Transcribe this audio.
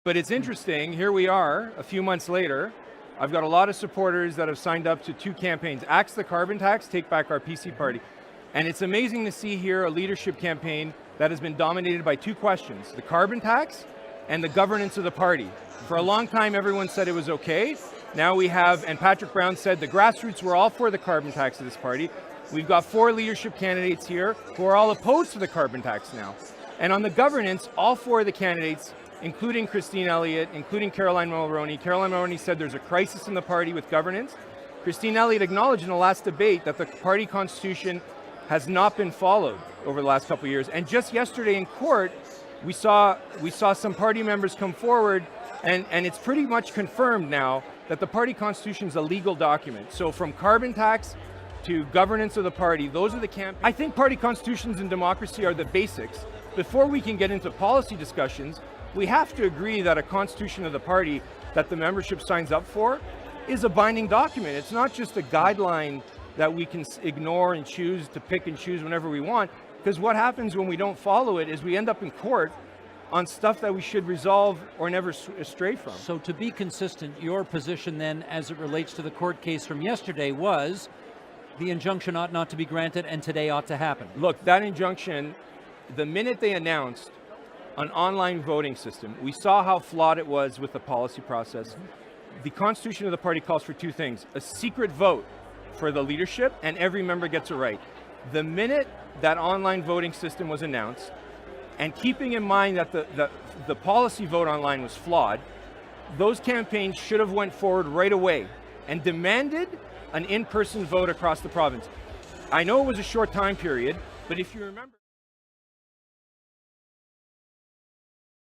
But it's interesting, here we are, a few months later, I've got a lot of supporters that have signed up to 2 campaigns, Axe the Carbon Tax, Take Back Our PC Party. And it's amazing to see here a leadership campaign that has been dominated by 2 questions, the carbon tax and the governance of the party. For a long time, everyone said it was okay. Now we have, and Patrick Brown said, the grassroots were all for the carbon tax of this party. We've got 4 leadership candidates here who are all opposed to the carbon tax now. And on the governance, all 4 of the candidates, including Christine Elliott, including Caroline Mulroney. Caroline Mulroney said there's a crisis in the party with governance. Christine Elliott acknowledged in the last debate that the party constitution has not been followed over the last couple of years. And just yesterday in court, we saw some party members come forward, and it's pretty much confirmed now that the party constitution is a legal document. So from carbon tax to governance of the party, those are the campaigns. I think party constitutions and democracy are the basics. Before we can get into policy discussions, we have to agree that a constitution of the party that the membership signs up for is a binding document. It's not just a guideline that we can ignore and choose to pick and choose whenever we want, because what happens when we don't follow it is we end up in court on stuff that we should resolve or never stray from. So to be consistent, your position then as it relates to the court case from yesterday was the injunction ought not to be granted and today ought to happen. Look, that injunction, the minute they announced an online voting system, we saw how flawed it was with the policy process. The constitution of the party calls for 2 things, a secret vote for the leadership and every member gets a right. The minute that online voting system was announced, and keeping in mind that the policy vote online was flawed, those campaigns should have went forward right away and demanded an in-person vote across the province. I know it was a short time period, but if you remember,